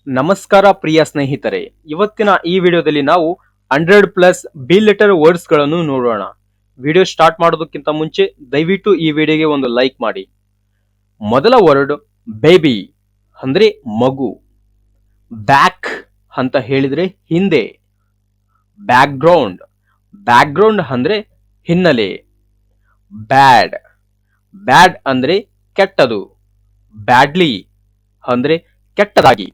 ನಮಸ್ಕಾರ ಪ್ರಿಯ ಸ್ನೇಹಿತರೆ, ಇವತ್ತಿನ ಈ ವಿಡಿಯೋದಲ್ಲಿ ನಾವು 100+ ಬಿ ಲೆಟರ್ ವರ್ಡ್ಸ್ ಗಳನ್ನು ನೋಡೋಣ. ವಿಡಿಯೋ ಸ್ಟಾರ್ಟ್ ಮಾಡೋದಕ್ಕಿಂತ ಮುಂಚೆ ದಯವಿಟ್ಟು ಈ ವಿಡಿಯೋಗೆ ಒಂದು ಲೈಕ್ ಮಾಡಿ. ಮೊದಲ ವರ್ಡ್ ಬೇಬಿ ಅಂದ್ರೆ ಮಗು. ಬ್ಯಾಕ್ ಅಂತ ಹೇಳಿದ್ರೆ ಹಿಂದೆ. ಬ್ಯಾಕ್ಗ್ರೌಂಡ್, ಬ್ಯಾಕ್ಗ್ರೌಂಡ್ ಅಂದ್ರೆ ಹಿನ್ನೆಲೆ. ಬ್ಯಾಡ್, ಬ್ಯಾಡ್ ಅಂದ್ರೆ ಕೆಟ್ಟದು. ಬ್ಯಾಡ್ಲಿ ಅಂದ್ರೆ ಕೆಟ್ಟದಾಗಿ.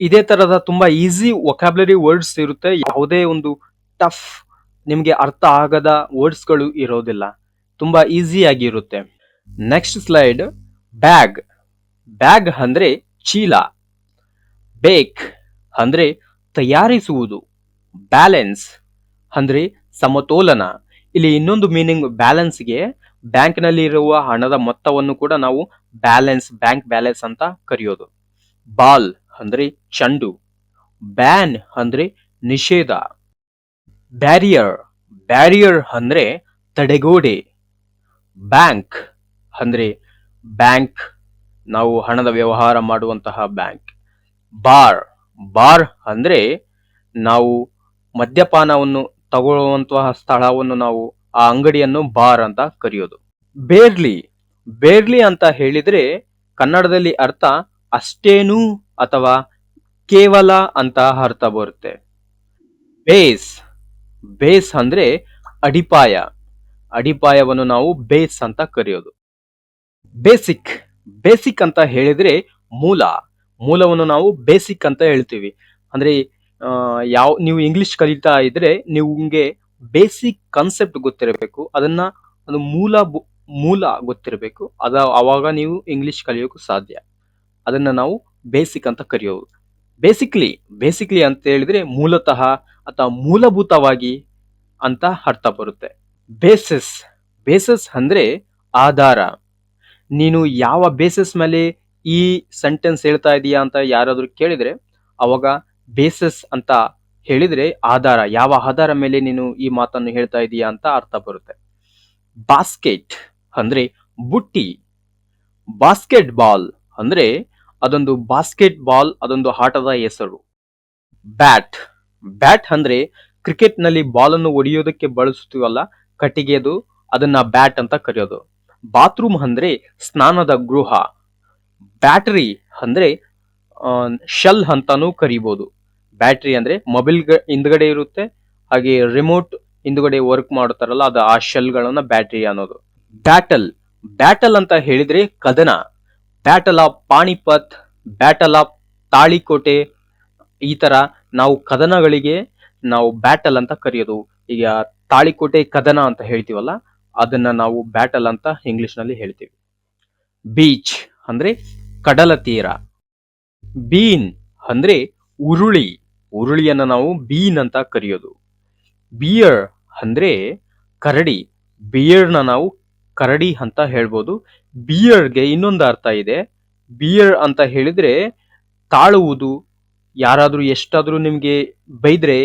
ಇದೇ ತರದ ತುಂಬಾ ಈಸಿ ವೊಕ್ಯಾಬ್ಲರಿ ವರ್ಡ್ಸ್ ಇರುತ್ತೆ. ಯಾವುದೇ ಒಂದು ಟಫ್ ನಿಮಗೆ ಅರ್ಥ ಆಗದ ವರ್ಡ್ಸ್ ಗಳು ಇರೋದಿಲ್ಲ. ತುಂಬಾ ಈಸಿ ಆಗಿ ಇರುತ್ತೆ. Next slide. ಬ್ಯಾಗ್, ಬ್ಯಾಗ್ ಅಂದ್ರೆ ಚೀಲ. ಬೇಕ್ ಅಂದ್ರೆ ತಯಾರಿಸುವುದು. ಬ್ಯಾಲೆನ್ಸ್ ಅಂದ್ರೆ ಸಮತೋಲನ. ಇಲ್ಲಿ ಇನ್ನೊಂದು ಮೀನಿಂಗ್ ಬ್ಯಾಲೆನ್ಸ್ಗೆ, ಬ್ಯಾಂಕ್ ನಲ್ಲಿ ಇರುವ ಹಣದ ಮೊತ್ತವನ್ನು ಕೂಡ ನಾವು ಬ್ಯಾಂಕ್ ಬ್ಯಾಲೆನ್ಸ್ ಅಂತ ಕರೆಯೋದು. ಬಾಲ್ ಅಂದ್ರೆ ಚೆಂಡು. ಬ್ಯಾನ್ ಅಂದ್ರೆ ನಿಷೇಧ. ಬ್ಯಾರಿಯರ್, ಬ್ಯಾರಿಯರ್ ಅಂದ್ರೆ ತಡೆಗೋಡೆ. ಬ್ಯಾಂಕ್ ಅಂದ್ರೆ ಬ್ಯಾಂಕ್, ನಾವು ಹಣದ ವ್ಯವಹಾರ ಮಾಡುವಂತಹ ಬ್ಯಾಂಕ್. ಬಾರ್, ಬಾರ್ ಅಂದ್ರೆ ನಾವು ಮದ್ಯಪಾನವನ್ನು ತಗೊಳ್ಳುವಂತಹ ಸ್ಥಳವನ್ನು ನಾವು ಆ ಅಂಗಡಿಯನ್ನು ಬಾರ್ ಅಂತ ಕರೆಯೋದು. ಬೇರ್ಲಿ, ಬೇರ್ಲಿ ಅಂತ ಹೇಳಿದ್ರೆ ಕನ್ನಡದಲ್ಲಿ ಅರ್ಥ ಅಷ್ಟೇನು ಅಥವಾ ಕೇವಲ ಅಂತ ಅರ್ಥ ಬರುತ್ತೆ. ಬೇಸ್, ಬೇಸ್ ಅಂದ್ರೆ ಅಡಿಪಾಯ. ಅಡಿಪಾಯವನ್ನು ನಾವು ಬೇಸ್ ಅಂತ ಕರೆಯೋದು. ಬೇಸಿಕ್, ಬೇಸಿಕ್ ಅಂತ ಹೇಳಿದ್ರೆ ಮೂಲ. ಮೂಲವನ್ನು ನಾವು ಬೇಸಿಕ್ ಅಂತ ಹೇಳ್ತೀವಿ. ಅಂದ್ರೆ ನೀವು ಇಂಗ್ಲಿಷ್ ಕಲಿತಾ ಇದ್ರೆ ನಿಮ್ಗೆ ಬೇಸಿಕ್ ಕಾನ್ಸೆಪ್ಟ್ ಗೊತ್ತಿರಬೇಕು. ಅದನ್ನ ಅದು ಮೂಲ ಗೊತ್ತಿರಬೇಕು. ಅವಾಗ ನೀವು ಇಂಗ್ಲಿಷ್ ಕಲಿಯೋಕು ಸಾಧ್ಯ. ಅದನ್ನ ನಾವು ಬೇಸಿಕ್ ಅಂತ ಕರೆಯೋದು. ಬೇಸಿಕ್ಲಿ ಅಂತ ಹೇಳಿದ್ರೆ ಮೂಲತಃ ಅಥವಾ ಮೂಲಭೂತವಾಗಿ ಅಂತ ಅರ್ಥ ಬರುತ್ತೆ. ಬೇಸಿಸ್, ಬೇಸಿಸ್ ಅಂದ್ರೆ ಆಧಾರ. ನೀನು ಯಾವ ಬೇಸಿಸ್ ಮೇಲೆ ಈ ಸೆಂಟೆನ್ಸ್ ಹೇಳ್ತಾ ಇದೀಯಾ ಅಂತ ಯಾರಾದ್ರೂ ಕೇಳಿದ್ರೆ ಅವಾಗ ಬೇಸಿಸ್ ಅಂತ ಹೇಳಿದ್ರೆ ಆಧಾರ, ಯಾವ ಆಧಾರ ಮೇಲೆ ನೀನು ಈ ಮಾತನ್ನು ಹೇಳ್ತಾ ಇದೀಯಾ ಅಂತ ಅರ್ಥ ಬರುತ್ತೆ. ಬಾಸ್ಕೆಟ್ ಅಂದ್ರೆ ಬುಟ್ಟಿ. ಬಾಸ್ಕೆಟ್ ಬಾಲ್ ಅಂದ್ರೆ ಅದೊಂದು ಬಾಸ್ಕೆಟ್ ಬಾಲ್, ಅದೊಂದು ಆಟದ ಹೆಸರು. ಬ್ಯಾಟ್, ಬ್ಯಾಟ್ ಅಂದ್ರೆ ಕ್ರಿಕೆಟ್ ನಲ್ಲಿ ಬಾಲ್ ಅನ್ನು ಹೊಡೆಯೋದಕ್ಕೆ ಬಳಸ್ತೀವಲ್ಲ ಕಟ್ಟಿಗೆದು, ಅದನ್ನ ಬ್ಯಾಟ್ ಅಂತ ಕರೆಯೋದು. ಬಾತ್ರೂಮ್ ಅಂದ್ರೆ ಸ್ನಾನದ ಗೃಹ. ಬ್ಯಾಟರಿ ಅಂದ್ರೆ ಶೆಲ್ ಅಂತಾನೂ ಕರಿಬಹುದು. ಬ್ಯಾಟರಿ ಅಂದ್ರೆ ಮೊಬೈಲ್ ಹಿಂದ್ಗಡೆ ಇರುತ್ತೆ, ಹಾಗೆ ರಿಮೋಟ್ ಹಿಂದ್ಗಡೆ ವರ್ಕ್ ಮಾಡುತ್ತಾರಲ್ಲ ಅದು ಆ ಶೆಲ್ ಗಳನ್ನ ಬ್ಯಾಟರಿ ಅನ್ನೋದು. ಬ್ಯಾಟಲ್, ಬ್ಯಾಟಲ್ ಅಂತ ಹೇಳಿದ್ರೆ ಕದನ. Battle of Panipat, battle of Talikota, ಈ ತರ ನಾವು ಕದನಗಳಿಗೆ ನಾವು ಬ್ಯಾಟಲ್ ಅಂತ ಕರೆಯೋದು. ಈಗ ತಾಳಿಕೋಟೆ ಕದನ ಅಂತ ಹೇಳ್ತೀವಲ್ಲ ಅದನ್ನ ನಾವು ಬ್ಯಾಟಲ್ ಅಂತ ಇಂಗ್ಲಿಷ್ ನಲ್ಲಿ ಹೇಳ್ತೀವಿ. ಬೀಚ್ ಅಂದ್ರೆ ಕಡಲ ತೀರ. ಬೀನ್ ಅಂದ್ರೆ ಉರುಳಿ. ಉರುಳಿಯನ್ನ ನಾವು ಬೀನ್ ಅಂತ ಕರೆಯೋದು. ಬಿಯರ್ ಅಂದ್ರೆ ಕರಡಿ. ಬಿಯರ್ನ ನಾವು ಕರಡಿ ಅಂತ ಹೇಳ್ಬೋದು. ಬಿಯರ್ಗೆ ಇನ್ನೊಂದು ಅರ್ಥ ಇದೆ. ಬಿಯರ್ ಅಂತ ಹೇಳಿದ್ರೆ ತಾಳುವುದು. ಯಾರಾದ್ರೂ ಎಷ್ಟಾದ್ರೂ ನಿಮ್ಗೆ ಬೈದ್ರೆ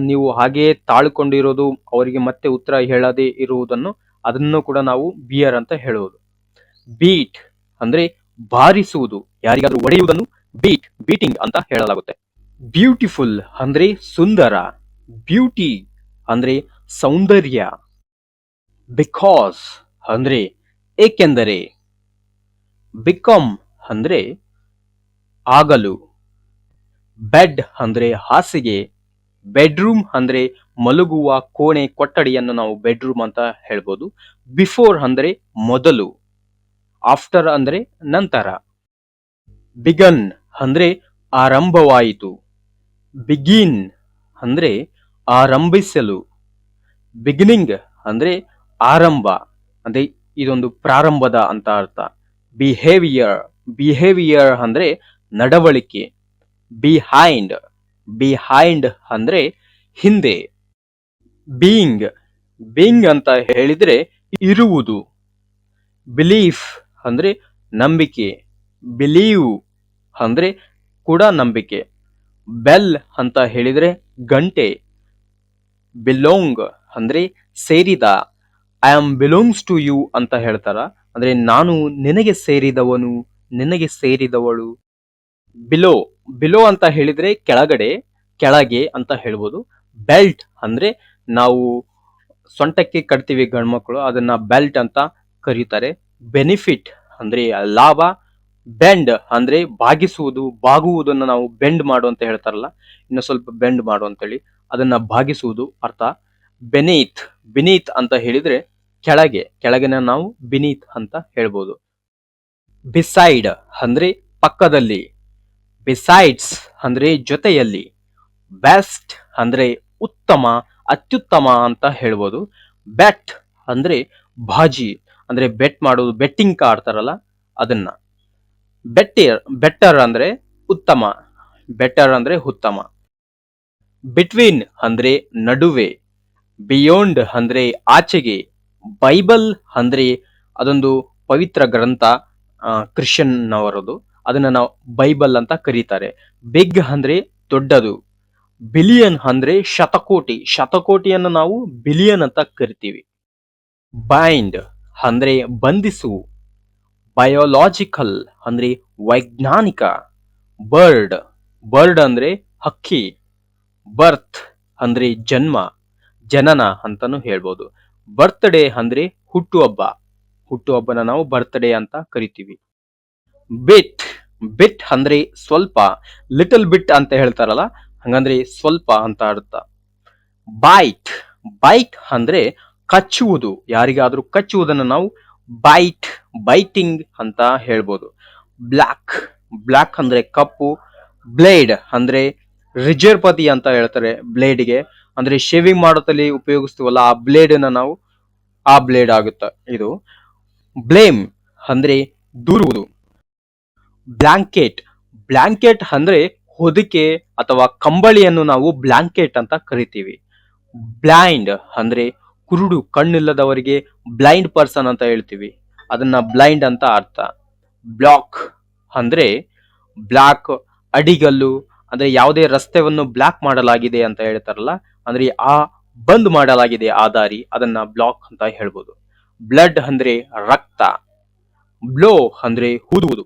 ನೀವು ಹಾಗೆ ತಾಳ್ಕೊಂಡಿರೋದು, ಅವರಿಗೆ ಮತ್ತೆ ಉತ್ತರ ಹೇಳದೆ ಇರುವುದನ್ನು, ಅದನ್ನು ಕೂಡ ನಾವು ಬಿಯರ್ ಅಂತ ಹೇಳುವುದು. ಬೀಟ್ ಅಂದ್ರೆ ಬಾರಿಸುವುದು, ಯಾರಿಗಾದ್ರೂ ಹೊಡೆಯುವುದನ್ನು ಬೀಟಿಂಗ್ ಅಂತ ಹೇಳಲಾಗುತ್ತೆ. ಬ್ಯೂಟಿಫುಲ್ ಅಂದ್ರೆ ಸುಂದರ. ಬ್ಯೂಟಿ ಅಂದ್ರೆ ಸೌಂದರ್ಯ. ಬಿಕಾಸ್ ಅಂದ್ರೆ ಏಕೆಂದರೆ. ಬಿಕಮ್ ಅಂದ್ರೆ ಆಗಲು. ಬೆಡ್ ಅಂದ್ರೆ ಹಾಸಿಗೆ. ಬೆಡ್ರೂಮ್ ಅಂದ್ರೆ ಮಲಗುವ ಕೋಣೆ, ಕೊಠಡಿಯನ್ನು ನಾವು ಬೆಡ್ರೂಮ್ ಅಂತ ಹೇಳ್ಬೋದು. ಬಿಫೋರ್ ಅಂದ್ರೆ ಮೊದಲು. ಆಫ್ಟರ್ ಅಂದ್ರೆ ನಂತರ. ಬಿಗನ್ ಅಂದ್ರೆ ಆರಂಭವಾಯಿತು. ಬಿಗಿನ್ ಅಂದ್ರೆ ಆರಂಭಿಸಲು. ಬಿಗಿನಿಂಗ್ ಅಂದ್ರೆ ಆರಂಭ, ಅಂದ್ರೆ ಇದೊಂದು ಪ್ರಾರಂಭದ ಅಂತ ಅರ್ಥ. ಬಿಹೇವಿಯರ್, ಬಿಹೇವಿಯರ್ ಅಂದ್ರೆ ನಡವಳಿಕೆ. ಬಿಹೈಂಡ್, ಬಿಹೈಂಡ್ ಅಂದ್ರೆ ಹಿಂದೆ. ಬೀಯಿಂಗ್, ಬೀಯಿಂಗ್ ಅಂತ ಹೇಳಿದ್ರೆ ಇರುವುದು. ಬಿಲೀಫ್ ಅಂದ್ರೆ ನಂಬಿಕೆ. ಬಿಲೀವ್ ಅಂದ್ರೆ ಕೂಡ ನಂಬಿಕೆ. ಬೆಲ್ ಅಂತ ಹೇಳಿದ್ರೆ ಗಂಟೆ. ಬಿಲೋಂಗ್ ಅಂದ್ರೆ ಸೇರಿದ. ಐ ಆಮ್ ಬಿಲೋಂಗ್ಸ್ ಟು ಯು ಅಂತ ಹೇಳ್ತಾರ, ಅಂದ್ರೆ ನಾನು ನಿನಗೆ ಸೇರಿದವನು, ನಿನಗೆ ಸೇರಿದವಳು. ಬಿಲೋ, ಬಿಲೋ ಅಂತ ಹೇಳಿದ್ರೆ ಕೆಳಗಡೆ, ಕೆಳಗೆ ಅಂತ ಹೇಳ್ಬೋದು. ಬೆಲ್ಟ್ ಅಂದ್ರೆ ನಾವು ಸೊಂಟಕ್ಕೆ ಕಟ್ತೀವಿ ಗಂಡ್ಮಕ್ಳು, ಅದನ್ನ ಬೆಲ್ಟ್ ಅಂತ ಕರೀತಾರೆ. ಬೆನಿಫಿಟ್ ಅಂದ್ರೆ ಲಾಭ. ಬೆಂಡ್ ಅಂದ್ರೆ ಬಾಗಿಸುವುದು, ಬಾಗುವುದನ್ನ ನಾವು ಬೆಂಡ್ ಮಾಡು ಅಂತ ಹೇಳ್ತಾರಲ್ಲ, ಇನ್ನು ಸ್ವಲ್ಪ ಬೆಂಡ್ ಮಾಡು ಅಂತೇಳಿ, ಅದನ್ನ ಬಾಗಿಸುವುದು ಅರ್ಥ. ಬೆನೀತ್, ಬಿನೀತ್ ಅಂತ ಹೇಳಿದ್ರೆ ಕೆಳಗೆ, ಕೆಳಗಿನ ನಾವು ಬಿನೀತ್ ಅಂತ ಹೇಳ್ಬೋದು. ಬಿಸೈಡ್ ಅಂದ್ರೆ ಪಕ್ಕದಲ್ಲಿ, ಬಿಸೈಡ್ಸ್ ಅಂದ್ರೆ ಜೊತೆಯಲ್ಲಿ, ಬೆಸ್ಟ್ ಅಂದ್ರೆ ಉತ್ತಮ, ಅತ್ಯುತ್ತಮ ಅಂತ ಹೇಳ್ಬೋದು. ಬೆಟ್ ಅಂದ್ರೆ ಬಾಜಿ, ಅಂದ್ರೆ ಬೆಟ್ ಮಾಡೋದು, ಬೆಟ್ಟಿಂಗ್ ಆಡ್ತಾರಲ್ಲ ಅದನ್ನ. ಬೆಟರ್ ಅಂದ್ರೆ ಉತ್ತಮ, ಬೆಟರ್ ಅಂದ್ರೆ ಉತ್ತಮ. ಬಿಟ್ವೀನ್ ಅಂದ್ರೆ ನಡುವೆ, ಬಿಯೋಂಡ್ ಅಂದ್ರೆ ಆಚೆಗೆ, ಬೈಬಲ್ ಅಂದ್ರೆ ಅದೊಂದು ಪವಿತ್ರ ಗ್ರಂಥ, ಕ್ರಿಶ್ಚಿಯನ್ ನವರದು, ಅದನ್ನ ನಾವು ಬೈಬಲ್ ಅಂತ ಕರೀತಾರೆ. ಬಿಗ್ ಅಂದ್ರೆ ದೊಡ್ಡದು, ಬಿಲಿಯನ್ ಅಂದ್ರೆ ಶತಕೋಟಿ, ಶತಕೋಟಿಯನ್ನು ನಾವು ಬಿಲಿಯನ್ ಅಂತ ಕರಿತೀವಿ. ಬೈಂಡ್ ಅಂದ್ರೆ ಬಂಧಿಸು, ಬಯೋಲಾಜಿಕಲ್ ಅಂದ್ರೆ ವೈಜ್ಞಾನಿಕ, ಬರ್ಡ್, ಬರ್ಡ್ ಅಂದ್ರೆ ಹಕ್ಕಿ, ಬರ್ತ್ ಅಂದ್ರೆ ಜನ್ಮ, ಜನನ ಅಂತಾನು ಹೇಳ್ಬೋದು. ಬರ್ತ್ಡೇ ಅಂದ್ರೆ ಹುಟ್ಟುಹಬ್ಬ, ಹುಟ್ಟುಹಬ್ಬನ ನಾವು ಬರ್ತ್ಡೇ ಅಂತ ಕರಿತೀವಿ. ಬಿಟ್, ಬಿಟ್ ಅಂದ್ರೆ ಸ್ವಲ್ಪ, ಲಿಟಲ್ ಬಿಟ್ ಅಂತ ಹೇಳ್ತಾರಲ್ಲ ಹಂಗಂದ್ರೆ ಸ್ವಲ್ಪ ಅಂತ ಅರ್ಥ. ಬೈಟ್, ಬೈಟ್ ಅಂದ್ರೆ ಕಚ್ಚುವುದು, ಯಾರಿಗಾದ್ರೂ ಕಚ್ಚುವುದನ್ನು ನಾವು ಬೈಟ್, ಬೈಟಿಂಗ್ ಅಂತ ಹೇಳ್ಬೋದು. ಬ್ಲ್ಯಾಕ್, ಬ್ಲ್ಯಾಕ್ ಅಂದ್ರೆ ಕಪ್ಪು. ಬ್ಲೇಡ್ ಅಂದ್ರೆ ರಿಜರ್ಪತಿ ಅಂತ ಹೇಳ್ತಾರೆ ಬ್ಲೇಡ್ಗೆ, ಅಂದ್ರೆ ಶೇವಿಂಗ್ ಮಾಡೋದಲ್ಲಿ ಉಪಯೋಗಿಸ್ತೀವಲ್ಲ ಆ ಬ್ಲೇಡ್ ನಾವು, ಆ ಬ್ಲೇಡ್ ಆಗುತ್ತೆ ಇದು. ಬ್ಲೇಮ್ ಅಂದ್ರೆ ದೂರುವುದು. ಬ್ಲಾಂಕೆಟ್, ಬ್ಲಾಂಕೆಟ್ ಅಂದ್ರೆ ಹೊದಿಕೆ ಅಥವಾ ಕಂಬಳಿಯನ್ನು ನಾವು ಬ್ಲಾಂಕೆಟ್ ಅಂತ ಕರಿತೀವಿ. ಬ್ಲೈಂಡ್ ಅಂದ್ರೆ ಕುರುಡು, ಕಣ್ಣಿಲ್ಲದವರಿಗೆ ಬ್ಲೈಂಡ್ ಪರ್ಸನ್ ಅಂತ ಹೇಳ್ತೀವಿ, ಅದನ್ನ ಬ್ಲೈಂಡ್ ಅಂತ ಅರ್ಥ. ಬ್ಲಾಕ್ ಅಂದ್ರೆ ಬ್ಲಾಕ್, ಅಡಿಗಲ್ಲು, ಅಂದ್ರೆ ಯಾವುದೇ ರಸ್ತೆಯನ್ನು ಬ್ಲಾಕ್ ಮಾಡಲಾಗಿದೆ ಅಂತ ಹೇಳ್ತಾರಲ್ಲ, ಅಂದ್ರೆ ಆ ಬಂದ್ ಮಾಡಲಾಗಿದೆ ಆ ದಾರಿ, ಅದನ್ನ ಬ್ಲಾಕ್ ಅಂತ ಹೇಳ್ಬೋದು. ಬ್ಲಡ್ ಅಂದ್ರೆ ರಕ್ತ. ಬ್ಲೋ ಅಂದ್ರೆ ಊದುವುದು.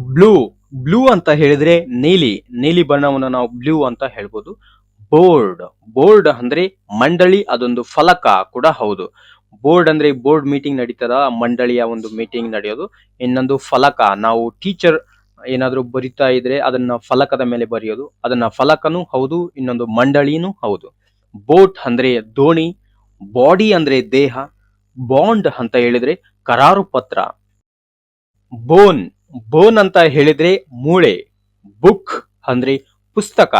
ಬ್ಲೂ, ಬ್ಲೂ ಅಂತ ಹೇಳಿದ್ರೆ ನೀಲಿ, ನೀಲಿ ಬಣ್ಣವನ್ನು ನಾವು ಬ್ಲೂ ಅಂತ ಹೇಳ್ಬೋದು. ಬೋರ್ಡ್, ಬೋರ್ಡ್ ಅಂದ್ರೆ ಮಂಡಳಿ, ಅದೊಂದು ಫಲಕ ಕೂಡ ಹೌದು. ಬೋರ್ಡ್ ಅಂದ್ರೆ ಬೋರ್ಡ್ ಮೀಟಿಂಗ್ ನಡೀತದ, ಮಂಡಳಿಯ ಒಂದು ಮೀಟಿಂಗ್ ನಡೆಯೋದು. ಇನ್ನೊಂದು ಫಲಕ, ನಾವು ಟೀಚರ್ ಏನಾದ್ರೂ ಬರಿತಾ ಇದ್ರೆ ಅದನ್ನ ಫಲಕದ ಮೇಲೆ ಬರೆಯೋದು, ಅದನ್ನ ಫಲಕನೂ ಹೌದು, ಇನ್ನೊಂದು ಮಂಡಳಿನೂ ಹೌದು. ಬೋಟ್ ಅಂದ್ರೆ ದೋಣಿ. ಬಾಡಿ ಅಂದ್ರೆ ದೇಹ. ಬಾಂಡ್ ಅಂತ ಹೇಳಿದ್ರೆ ಕರಾರು ಪತ್ರ. ಬೋನ್, ಬೋನ್ ಅಂತ ಹೇಳಿದ್ರೆ ಮೂಳೆ. ಬುಕ್ ಅಂದ್ರೆ ಪುಸ್ತಕ.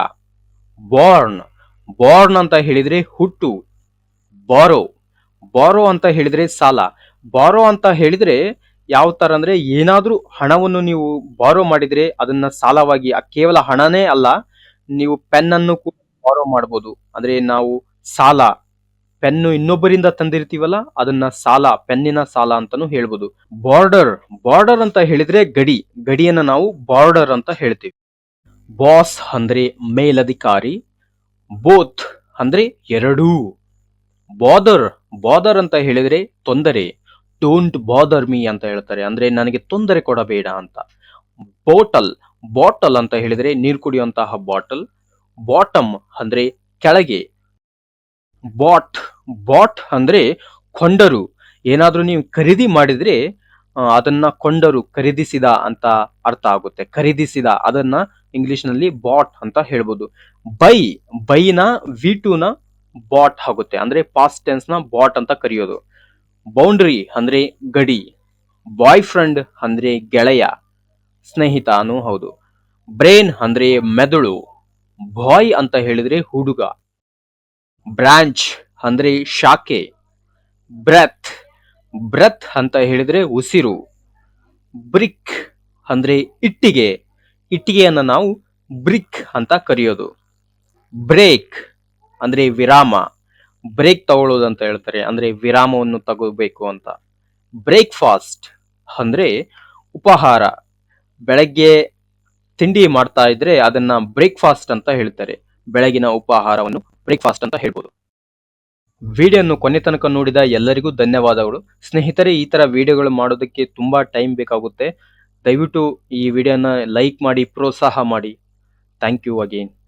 ಬಾರ್ನ್, ಬಾರ್ನ್ ಅಂತ ಹೇಳಿದ್ರೆ ಹುಟ್ಟು. ಬಾರೋ, ಬಾರೋ ಅಂತ ಹೇಳಿದ್ರೆ ಸಾಲ. ಬಾರೋ ಅಂತ ಹೇಳಿದ್ರೆ ಯಾವ ತರ ಅಂದ್ರೆ ಏನಾದ್ರೂ ಹಣವನ್ನು ನೀವು ಬಾರೋ ಮಾಡಿದ್ರೆ ಅದನ್ನ ಸಾಲವಾಗಿ, ಕೇವಲ ಹಣನೇ ಅಲ್ಲ, ನೀವು ಪೆನ್ ಅನ್ನು ಕೂಡ ಬಾರೋ ಮಾಡಬಹುದು, ಅಂದ್ರೆ ನಾವು ಸಾಲ, ಪೆನ್ನು ಇನ್ನೊಬ್ಬರಿಂದ ತಂದಿರ್ತೀವಲ್ಲ ಅದನ್ನ ಸಾಲ, ಪೆನ್ನಿನ ಸಾಲ ಅಂತಾನು ಹೇಳ್ಬೋದು. ಬಾರ್ಡರ್, ಬಾರ್ಡರ್ ಅಂತ ಹೇಳಿದ್ರೆ ಗಡಿ, ಗಡಿಯನ್ನ ನಾವು ಬಾರ್ಡರ್ ಅಂತ ಹೇಳ್ತೀವಿ. ಬಾಸ್ ಅಂದ್ರೆ ಮೇಲಧಿಕಾರಿ. ಬೋತ್ ಅಂದ್ರೆ ಎರಡೂ. ಬಾದರ್, ಬಾದರ್ ಅಂತ ಹೇಳಿದ್ರೆ ತೊಂದರೆ. ಡೋಂಟ್ ಬಾದರ್ ಮೀ ಅಂತ ಹೇಳ್ತಾರೆ, ಅಂದ್ರೆ ನನಗೆ ತೊಂದರೆ ಕೊಡಬೇಡ ಅಂತ. ಬೋಟಲ್, ಬಾಟಲ್ ಅಂತ ಹೇಳಿದ್ರೆ ನೀರು ಕುಡಿಯುವಂತಹ ಬಾಟಲ್. ಬಾಟಮ್ ಅಂದ್ರೆ ಕೆಳಗೆ. ಬಾಟ್, ಬಾಟ್ ಅಂದ್ರೆ ಕೊಂಡರು, ಏನಾದ್ರೂ ನೀವು ಖರೀದಿ ಮಾಡಿದ್ರೆ ಅದನ್ನ ಕೊಂಡರು, ಖರೀದಿಸಿದ ಅಂತ ಅರ್ಥ ಆಗುತ್ತೆ. ಖರೀದಿಸಿದ, ಅದನ್ನ ಇಂಗ್ಲಿಷ್ ನಲ್ಲಿ ಬಾಟ್ ಅಂತ ಹೇಳ್ಬೋದು. ಬೈ, ಬೈನ ವಿ2 ನ ಬಾಟ್ ಆಗುತ್ತೆ, ಅಂದ್ರೆ ಪಾಸ್ಟ್ ಟೆನ್ಸ್ ನ ಬಾಟ್ ಅಂತ ಕರೆಯೋದು. ಬೌಂಡ್ರಿ ಅಂದ್ರೆ ಗಡಿ. ಬಾಯ್ ಫ್ರೆಂಡ್ ಅಂದ್ರೆ ಗೆಳೆಯ, ಸ್ನೇಹಿತನೂ ಹೌದು. ಬ್ರೇನ್ ಅಂದ್ರೆ ಮೆದುಳು. ಬಾಯ್ ಅಂತ ಹೇಳಿದ್ರೆ ಹುಡುಗ. ಬ್ರಾಂಚ್ ಅಂದ್ರೆ ಶಾಖೆ. ಬ್ರೆತ್, ಬ್ರೆತ್ ಅಂತ ಹೇಳಿದ್ರೆ ಉಸಿರು. ಬ್ರಿಕ್ ಅಂದ್ರೆ ಇಟ್ಟಿಗೆ, ಇಟ್ಟಿಗೆಯನ್ನ ನಾವು ಬ್ರಿಕ್ ಅಂತ ಕರೆಯೋದು. ಬ್ರೇಕ್ ಅಂದ್ರೆ ವಿರಾಮ, ಬ್ರೇಕ್ ತಗೊಳ್ಳೋದು ಅಂತ ಹೇಳ್ತಾರೆ, ಅಂದ್ರೆ ವಿರಾಮವನ್ನು ತಗೋಬೇಕು ಅಂತ. ಬ್ರೇಕ್ಫಾಸ್ಟ್ ಅಂದ್ರೆ ಉಪಹಾರ, ಬೆಳಗ್ಗೆ ತಿಂಡಿ ಮಾಡ್ತಾ ಇದ್ರೆ ಅದನ್ನ ಬ್ರೇಕ್ಫಾಸ್ಟ್ ಅಂತ ಹೇಳ್ತಾರೆ, ಬೆಳಗಿನ ಉಪಹಾರವನ್ನು ಬ್ರೇಕ್ಫಾಸ್ಟ್ ಅಂತ ಹೇಳ್ಬೋದು. ವಿಡಿಯೋನ್ನು ಕೊನೆ ತನಕ ನೋಡಿದ ಎಲ್ಲರಿಗೂ ಧನ್ಯವಾದಗಳು. ಸ್ನೇಹಿತರೆ, ಈ ತರ ವಿಡಿಯೋಗಳು ಮಾಡೋದಕ್ಕೆ ತುಂಬಾ ಟೈಮ್ ಬೇಕಾಗುತ್ತೆ, ದಯವಿಟ್ಟು ಈ ವಿಡಿಯೋನ ಲೈಕ್ ಮಾಡಿ ಪ್ರೋತ್ಸಾಹ ಮಾಡಿ. Thank you again.